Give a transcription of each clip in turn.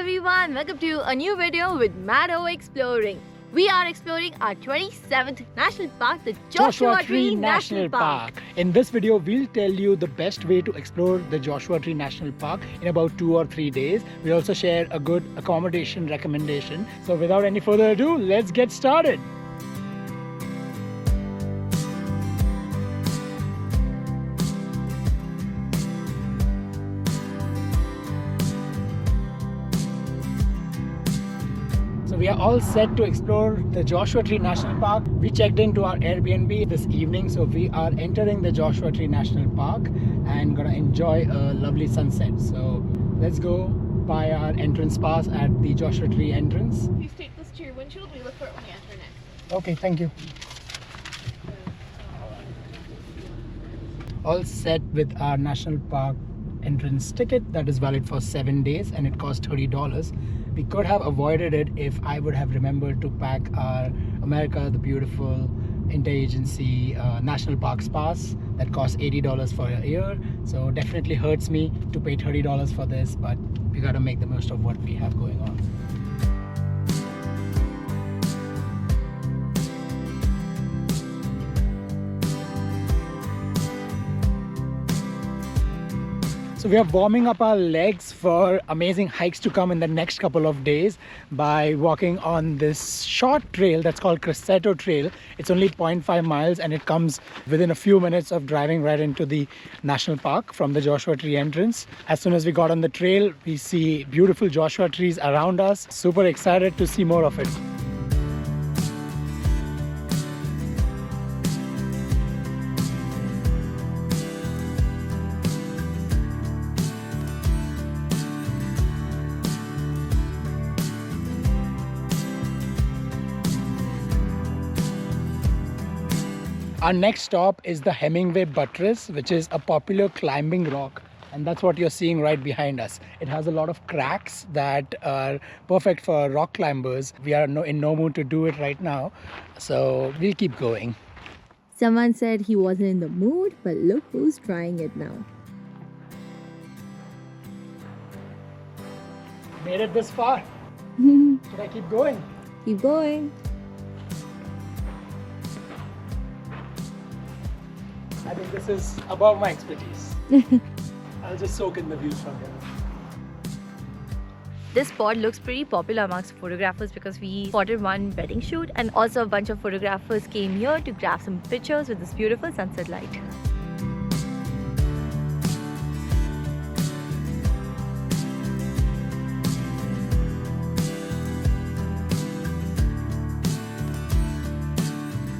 everyone, welcome to a new video with Maddo Exploring. We are exploring our 27th National Park, the Joshua Tree National Park. In this video, we'll tell you the best way to explore the Joshua Tree National Park in about 2 or 3 days. We also share a good accommodation recommendation. So without any further ado, let's get started. So we are all set to explore the Joshua Tree National Park. We checked into our Airbnb this evening, so we are entering the Joshua Tree National Park and gonna enjoy a lovely sunset. So let's go buy our entrance pass at the Joshua Tree entrance. Please take this to your windshield. We look for it when you enter next. Okay, thank you. All set with our National Park entrance ticket that is valid for 7 days and it costs $30. We could have avoided it if I would have remembered to pack our America the Beautiful interagency National Parks pass that costs $80 for a year. So definitely hurts me to pay $30 for this, but we gotta make the most of what we have going on. So we are warming up our legs for amazing hikes to come in the next couple of days by walking on this short trail that's called Crescento Trail. It's only 0.5 miles and it comes within a few minutes of driving right into the national park from the Joshua Tree entrance. As soon as we got on the trail, we see beautiful Joshua trees around us. Super excited to see more of it. Our next stop is the Hemingway Buttress, which is a popular climbing rock. And that's what you're seeing right behind us. It has a lot of cracks that are perfect for rock climbers. We are in no mood to do it right now, so we'll keep going. Someone said he wasn't in the mood, but look who's trying it now. Made it this far. Should I keep going? Keep going. I think this is above my expertise. I'll just soak in the views from here. This spot looks pretty popular amongst photographers because we spotted one wedding shoot and also a bunch of photographers came here to grab some pictures with this beautiful sunset light.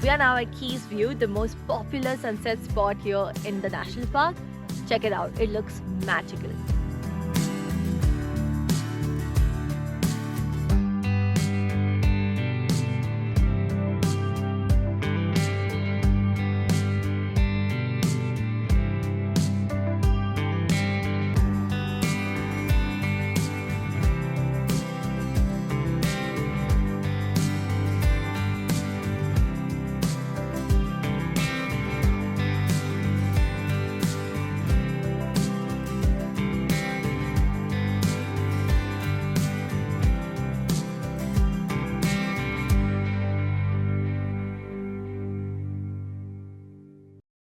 We are now at Keys View, the most popular sunset spot here in the national park. Check it out, it looks magical.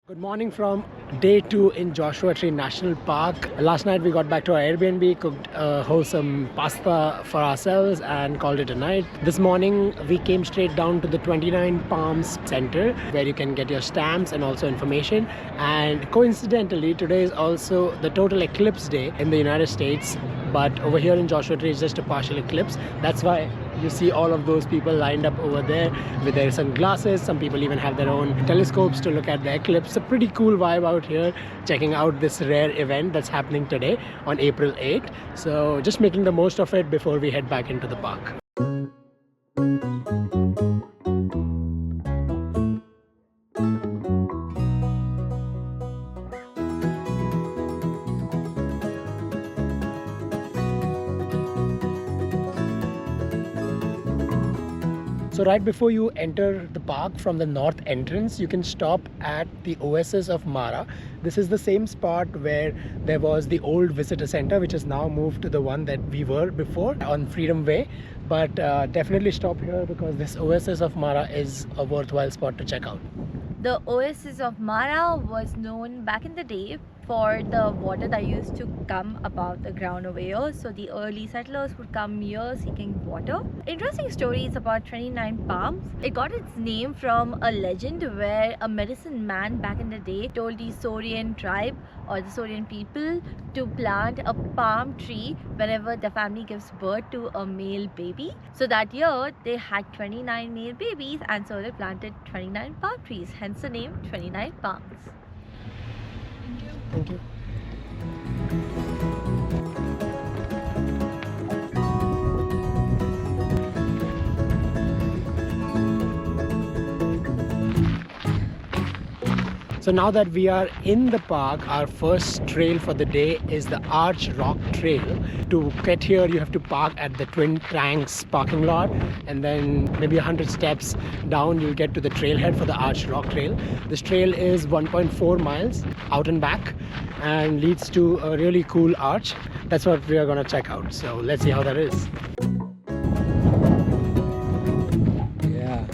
Good morning from day 2 in Joshua Tree National Park. Last night we got back to our Airbnb, cooked wholesome pasta for ourselves and called it a night. This morning we came straight down to the 29 Palms Center where you can get your stamps and also information. And coincidentally, today is also the total eclipse day in the United States, but over here in Joshua Tree is just a partial eclipse. That's why you see all of those people lined up over there with their sunglasses. Some people even have their own telescopes to look at the eclipse. It's a pretty cool vibe out here, checking out this rare event that's happening today on April 8th. So just making the most of it before we head back into the park. So right before you enter the park from the north entrance, you can stop at the Oasis of Mara. This is the same spot where there was the old visitor center, which has now moved to the one that we were before on Freedom Way. But definitely stop here because this Oasis of Mara is a worthwhile spot to check out. The Oasis of Mara was known back in the day for the water that used to come above the ground over here. So the early settlers would come here seeking water. Interesting story is about 29 palms. It got its name from a legend where a medicine man back in the day told the Saurian tribe or the Saurian people to plant a palm tree whenever the family gives birth to a male baby. So that year they had 29 male babies, and so they planted 29 palm trees, hence the name 29 palms. Thank you. So now that we are in the park, our first trail for the day is the Arch Rock Trail. To get here, you have to park at the Twin Tanks parking lot, and then maybe 100 steps down, you'll get to the trailhead for the Arch Rock Trail. This trail is 1.4 miles out and back and leads to a really cool arch. That's what we are going to check out. So let's see how that is. Yeah.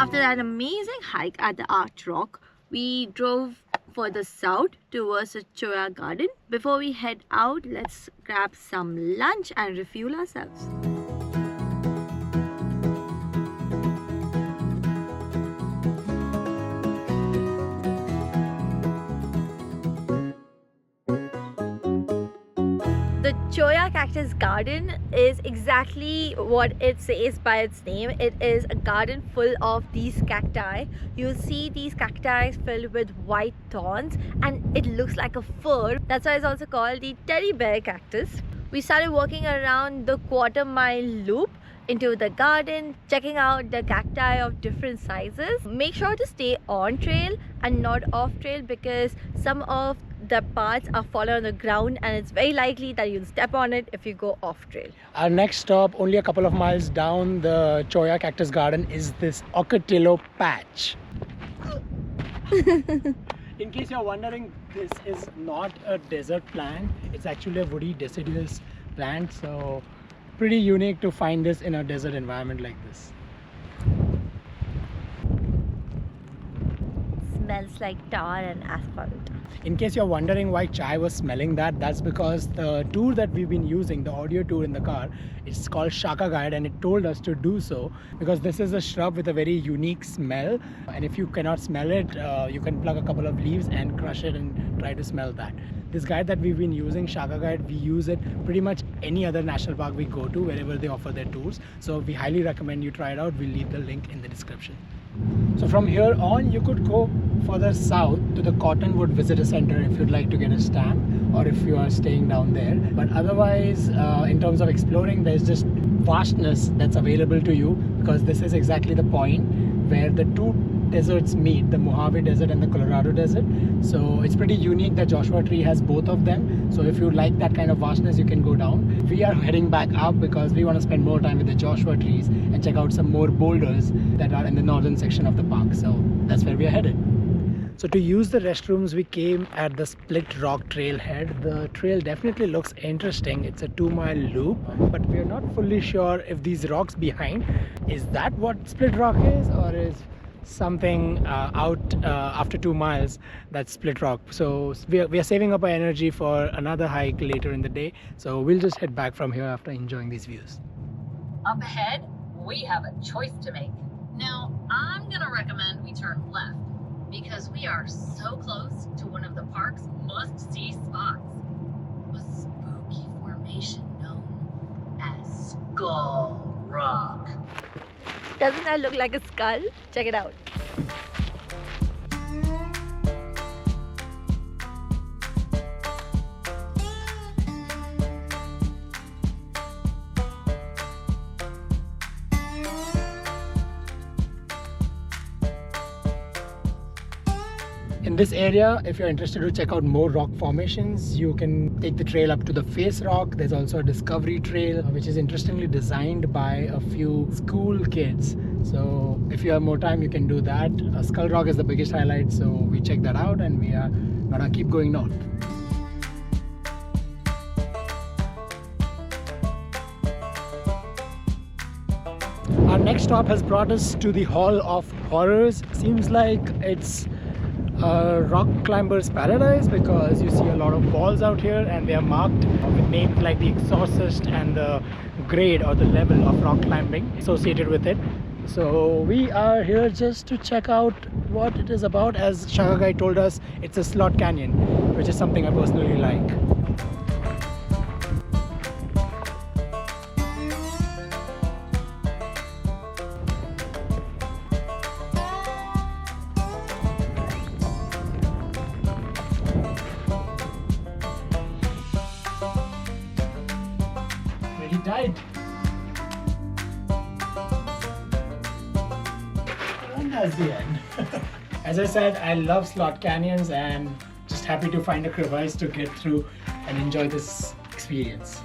After that amazing hike at the Arch Rock, we drove further south towards the Choya garden. Before we head out, let's grab some lunch and refuel ourselves. The Choya Cactus Garden is exactly what it says by its name. It is a garden full of these cacti. You'll see these cacti filled with white thorns, and it looks like a fur. That's why it's also called the teddy bear cactus. We started walking around the quarter-mile loop into the garden, checking out the cacti of different sizes. Make sure to stay on trail and not off trail because some of the parts are fallen on the ground and it's very likely that you'll step on it if you go off trail. Our next stop, only a couple of miles down the Choya Cactus Garden, is this Ocotillo patch. In case you're wondering, this is not a desert plant. It's actually a woody deciduous plant. So pretty unique to find this in a desert environment like this. Smells like tar and asphalt. In case you're wondering why Chai was smelling that, that's because the tour that we've been using, the audio tour in the car, it's called Shaka Guide, and it told us to do so because this is a shrub with a very unique smell, and if you cannot smell it, you can plug a couple of leaves and crush it and try to smell that. This guide that we've been using, Shaka Guide, we use it pretty much any other national park we go to wherever they offer their tours. So we highly recommend you try it out. We'll leave the link in the description. So from here on, you could go further south to the Cottonwood Visitor Center if you'd like to get a stamp or if you are staying down there. But otherwise, in terms of exploring, there's just vastness that's available to you because this is exactly the point where the two deserts meet, the Mojave Desert and the Colorado Desert. So it's pretty unique that Joshua Tree has both of them. So if you like that kind of vastness, you can go down. We are heading back up because we want to spend more time with the Joshua trees and check out some more boulders that are in the northern section of the park. So that's where we are headed. So to use the restrooms, we came at the Split Rock trailhead. The trail definitely looks interesting. It's a 2-mile loop, but we are not fully sure if these rocks behind, is that what Split Rock is, or is something out after 2 miles that's Split Rock. So we are saving up our energy for another hike later in the day. So we'll just head back from here after enjoying these views. Up ahead, we have a choice to make. Now, I'm gonna recommend we turn left because we are so close to one of the park's must-see spots. Skull Rock. Doesn't that look like a skull? Check it out. In this area, if you're interested to check out more rock formations, you can take the trail up to the Face Rock. There's also a discovery trail, which is interestingly designed by a few school kids. So if you have more time, you can do that. Skull Rock is the biggest highlight, so we checked that out and we are gonna keep going north. Our next stop has brought us to the Hall of Horrors. Seems like it's a rock climber's paradise because you see a lot of walls out here and they are marked with names like the Exorcist and the grade or the level of rock climbing associated with it. So we are here just to check out what it is about. As Shaka Guy told us, it's a slot canyon, which is something I personally like. He died. And that's the end. As I said, I love slot canyons and just happy to find a crevice to get through and enjoy this experience.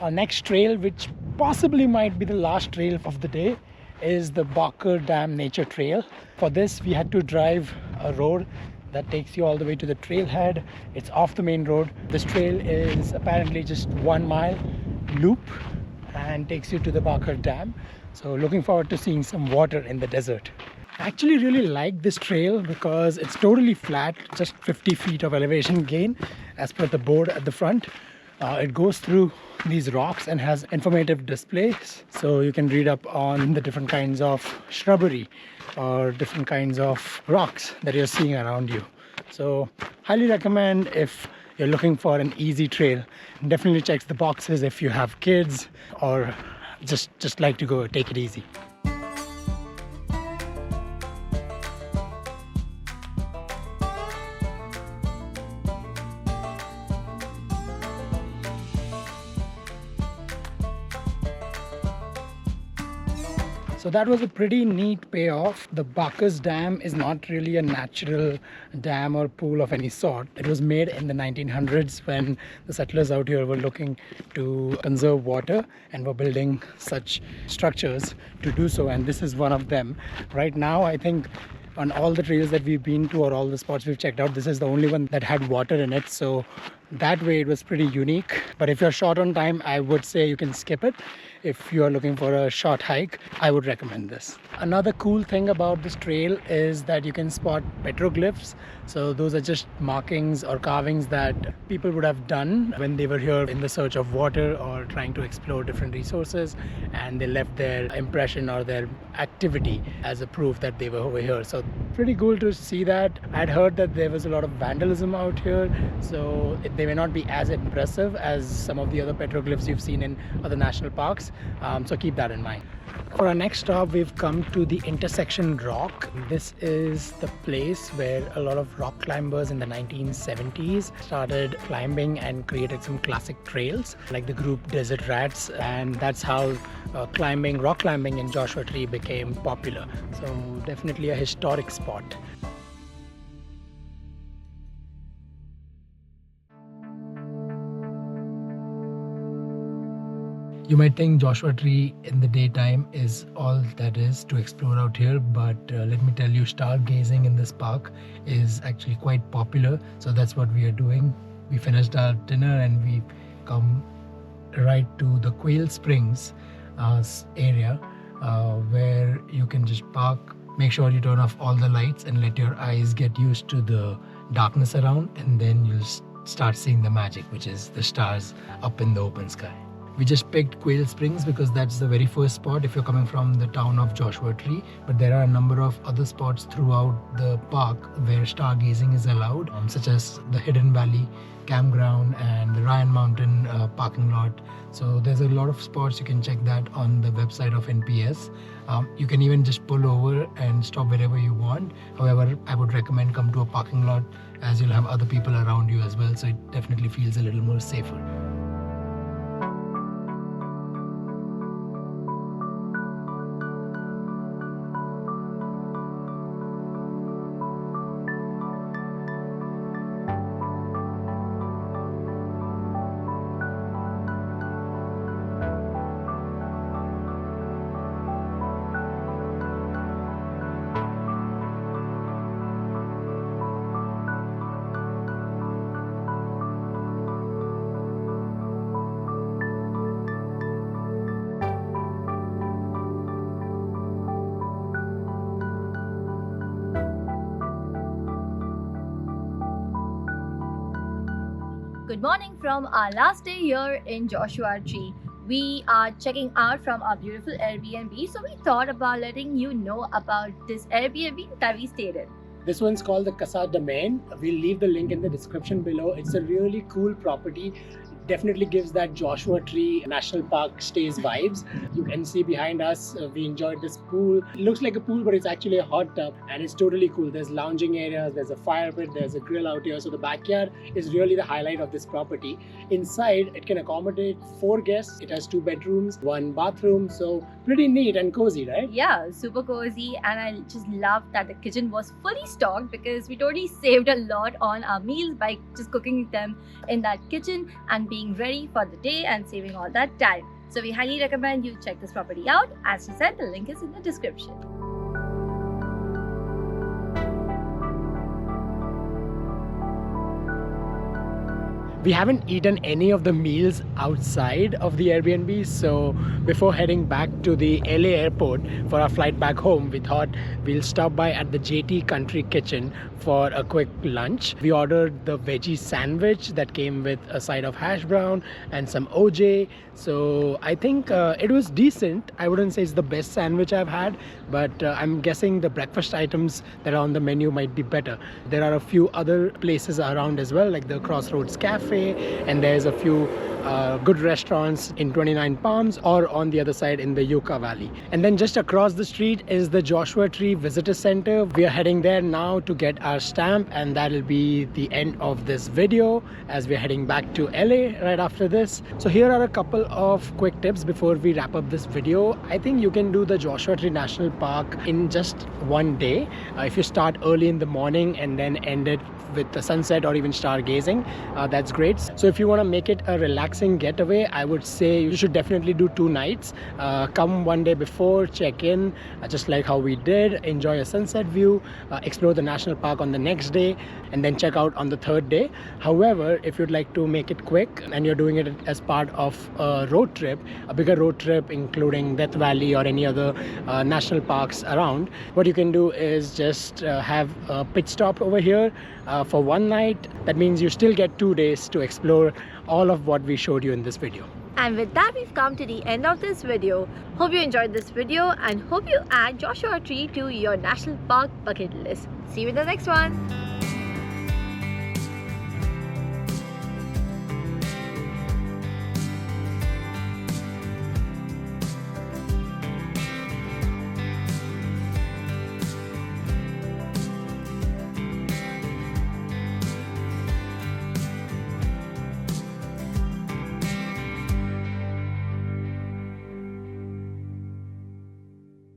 Our next trail, which possibly might be the last trail of the day, is the Barker Dam Nature Trail. For this, we had to drive a road that takes you all the way to the trailhead. It's off the main road. This trail is apparently just 1 mile loop and takes you to the Barker Dam. So looking forward to seeing some water in the desert. I actually really like this trail because it's totally flat, just 50 feet of elevation gain as per the board at the front. It goes through these rocks and has informative displays, so you can read up on the different kinds of shrubbery or different kinds of rocks that you're seeing around you. So highly recommend if you're looking for an easy trail. Definitely checks the boxes if you have kids or just like to go take it easy. So that was a pretty neat payoff. The Barker's Dam is not really a natural dam or pool of any sort. It was made in the 1900s when the settlers out here were looking to conserve water and were building such structures to do so, and this is one of them. Right now, I think on all the trails that we've been to or all the spots we've checked out, this is the only one that had water in it, so that way it was pretty unique. But if you're short on time, I would say you can skip it. If you are looking for a short hike, I would recommend this. Another cool thing about this trail is that you can spot petroglyphs. So those are just markings or carvings that people would have done when they were here in the search of water or trying to explore different resources, and they left their impression or their activity as a proof that they were over here. So pretty cool to see that. I'd heard that there was a lot of vandalism out here, so they may not be as impressive as some of the other petroglyphs you've seen in other national parks. So keep that in mind. For our next stop, we've come to the Intersection Rock. This is the place where a lot of rock climbers in the 1970s started climbing and created some classic trails like the group Desert Rats, and that's how rock climbing in Joshua Tree became popular. So definitely a historic spot. You might think Joshua Tree in the daytime is all that is to explore out here, but let me tell you, stargazing in this park is actually quite popular. So that's what we are doing. We finished our dinner and we come right to the Quail Springs area where you can just park. Make sure you turn off all the lights and let your eyes get used to the darkness around, and then you'll start seeing the magic, which is the stars up in the open sky. We just picked Quail Springs because that's the very first spot if you're coming from the town of Joshua Tree. But there are a number of other spots throughout the park where stargazing is allowed, such as the Hidden Valley campground and the Ryan Mountain parking lot. So there's a lot of spots. You can check that on the website of NPS. You can even just pull over and stop wherever you want. However, I would recommend come to a parking lot as you'll have other people around you as well. So it definitely feels a little more safer. Good morning from our last day here in Joshua Tree. We are checking out from our beautiful Airbnb, so we thought about letting you know about this Airbnb that we stayed in. This one's called the Casa Domain. We'll leave the link in the description below. It's a really cool property. Definitely gives that Joshua Tree National Park stays vibes. You can see behind us, we enjoyed this pool. It looks like a pool, but it's actually a hot tub and it's totally cool. There's lounging areas, there's a fire pit, there's a grill out here. So the backyard is really the highlight of this property. Inside, it can accommodate 4 guests. It has 2 bedrooms, 1 bathroom. So pretty neat and cozy, right? Yeah, super cozy, and I just love that the kitchen was fully stocked because we totally saved a lot on our meals by just cooking them in that kitchen and being ready for the day and saving all that time. So we highly recommend you check this property out. As she said, the link is in the description. We haven't eaten any of the meals outside of the Airbnb, so before heading back to the LA airport for our flight back home, we thought we'll stop by at the JT Country Kitchen for a quick lunch. We ordered the veggie sandwich that came with a side of hash brown and some OJ. So I think it was decent. I wouldn't say it's the best sandwich I've had, but I'm guessing the breakfast items that are on the menu might be better. There are a few other places around as well, like the Crossroads Cafe, and there's a few good restaurants in 29 Palms or on the other side in the Yucca Valley. And then just across the street is the Joshua Tree Visitor Center. We are heading there now to get our stamp, and that'll be the end of this video as we're heading back to LA right after this. So here are a couple of quick tips before we wrap up this video. I think you can do the Joshua Tree National Park in just one day. If you start early in the morning and then end it with the sunset or even stargazing, that's great. So if you want to make it a relaxing getaway, I would say you should definitely do 2 nights. Come one day before, check in, just like how we did, enjoy a sunset view, explore the national park on the next day, and then check out on the 3rd day. However, if you'd like to make it quick and you're doing it as part of a road trip, a bigger road trip including Death Valley or any other national parks around, what you can do is just have a pit stop over here for 1 night. That means you still get 2 days to explore all of what we showed you in this video. And with that, we've come to the end of this video. Hope you enjoyed this video and hope you add Joshua Tree to your national park bucket list. See you in the next one.